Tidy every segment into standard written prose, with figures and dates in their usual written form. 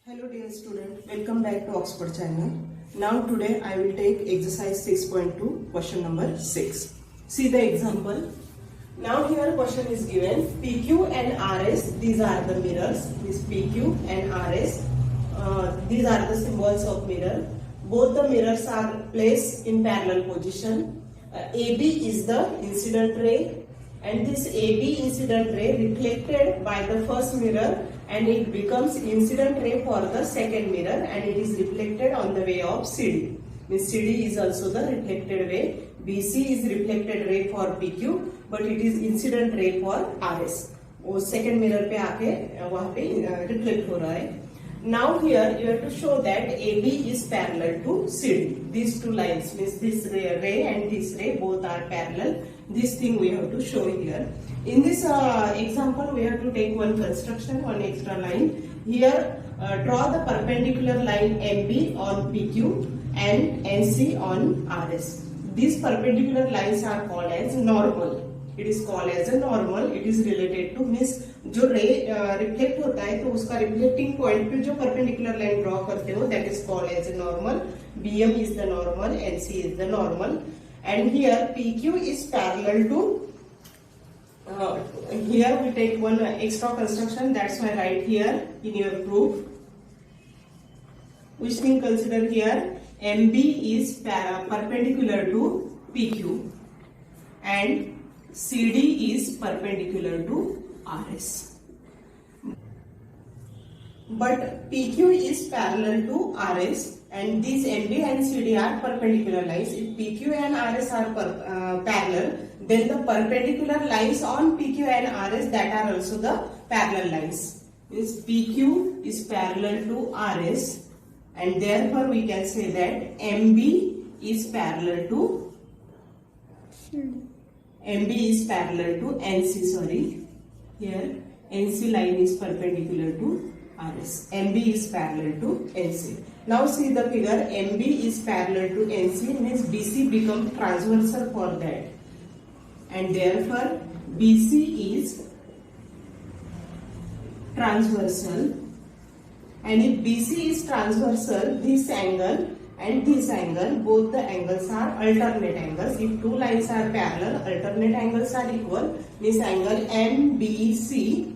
Hello dear student, welcome back to Oxford channel. Now today I will take exercise 6.2 question number 6. See the example. Now here question is given PQ and RS, these are the mirrors. This PQ and RS, these are the symbols of mirror. Both the mirrors are placed in parallel position. AB is the incident ray and this AB incident ray reflected by the first mirror and it becomes incident ray for the second mirror and it is reflected on the way of CD. Means CD is also the reflected ray. BC is reflected ray for PQ but it is incident ray for RS. वो second mirror पे आके वहाँ पे reflect हो रहा है. Now here you have to show that AB is parallel to CD. These two lines means this ray and this ray both are parallel. This thing we have to show here. In this example we have to take one construction, one extra line. Here draw the perpendicular line MB on PQ and NC on RS. These perpendicular lines are called as normal. It is called as a normal. It is related to means जो रे reflect होता है तो उसका reflecting point पे जो perpendicular line draw करते हो that is called as a normal. BM is the normal, NC is the normal, and here PQ is parallel to. Here we take one extra construction. That's why write here in your proof. Which thing consider here? MB is perpendicular to PQ and CD is perpendicular to RS. But PQ is parallel to RS and these MB and CD are perpendicular lines. If PQ and RS are parallel, then the perpendicular lines on PQ and RS that are also the parallel lines. Means PQ is parallel to RS and therefore we can say that MB is parallel to NC. Sorry, here NC line is perpendicular to RS. MB is parallel to NC. Now see the figure. MB is parallel to NC means BC becomes transversal for that, and therefore BC is transversal. And if BC is transversal, this angle and this angle, both the angles are alternate angles. If two lines are parallel, alternate angles are equal. This angle MBC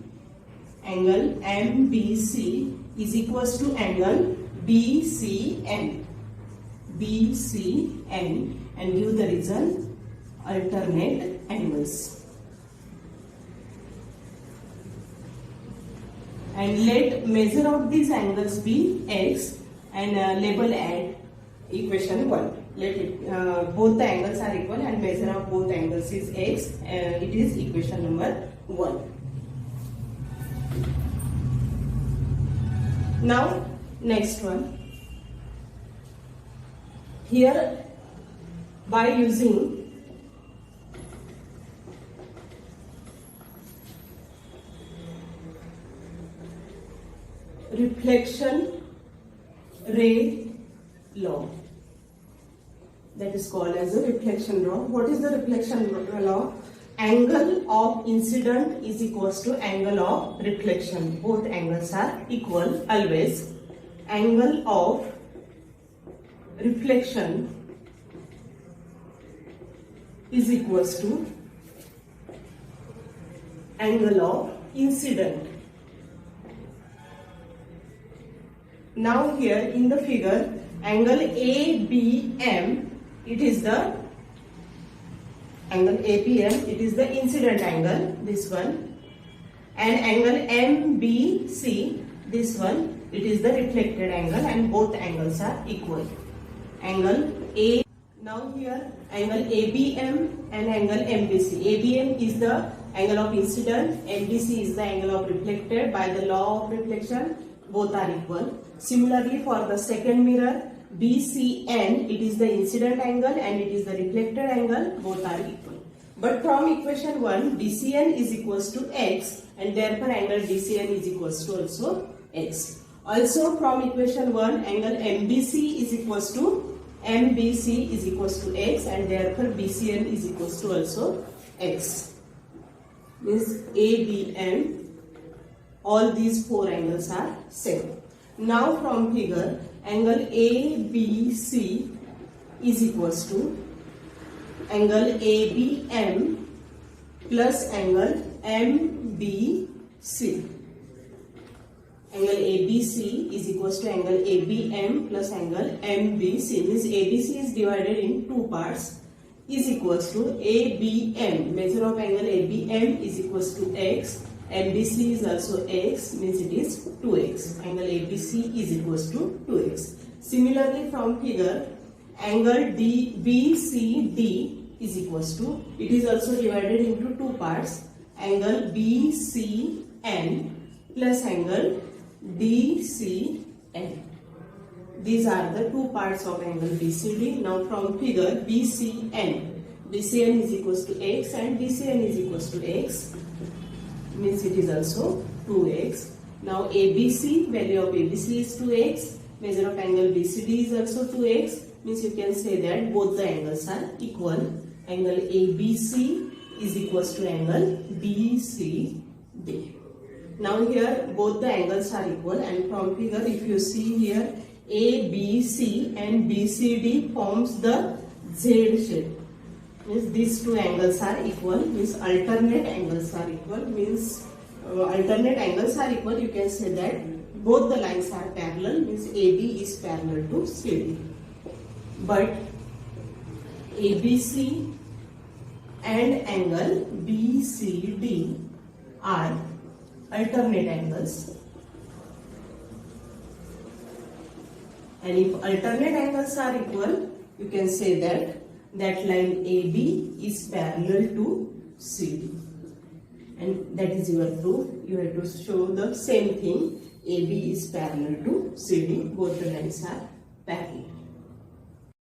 is equals to angle BCN and give the result alternate angles. And let measure of these angles be X and label at equation 1. Let it both the angles are equal and measure of both angles is X. It is equation number 1. Now next one. Here by using reflection ray law, that is called as a reflection law. What is the reflection law? Angle of incident is equals to angle of reflection. Both angles are equal always. Angle of reflection is equals to angle of incident. Now here in the figure, angle ABM, it is the angle ABM, it is the incident angle, this one, and angle MBC, this one, it is the reflected angle, and both angles are equal. Angle A. Now here angle ABM and angle MBC. ABM is the angle of incident, MBC is the angle of reflected. By the law of reflection, both are equal. Similarly for the second mirror, BCN, it is the incident angle and it is the reflected angle, both are equal. But from equation 1, BCN is equals to X and therefore angle DCN is equals to also X. Also from equation 1, angle MBC is equals to X and therefore BCN is equals to also X. Means ABM, all these four angles are same. Now from figure, angle ABC is equals to angle ABM plus angle MBC. Angle ABC is equals to angle ABM plus angle MBC. Means ABC is divided in two parts, is equals to ABM. Measure of angle ABM is equals to X. MBC is also X, means it is 2X. Angle ABC is equals to 2X. Similarly from figure, angle BCD is equals to, it is also divided into two parts, angle BCN plus angle DCN. These are the two parts of angle BCD. Now from figure, BCN is equals to X and DCN is equals to X, means it is also 2X. Now ABC, value of ABC is 2X, measure of angle BCD is also 2X, means you can say that both the angles are equal. Angle ABC is equals to angle BCD. Now here both the angles are equal, and from figure if you see here, ABC and BCD forms the Z shape. Means these two angles are equal, means alternate angles are equal, means alternate angles are equal, you can say that both the lines are parallel, means AB is parallel to CD. But ABC and angle BCD are alternate angles, and if alternate angles are equal, you can say that line AB is parallel to CD, and that is your proof. You have to show the same thing, AB is parallel to CD, both the lines are parallel.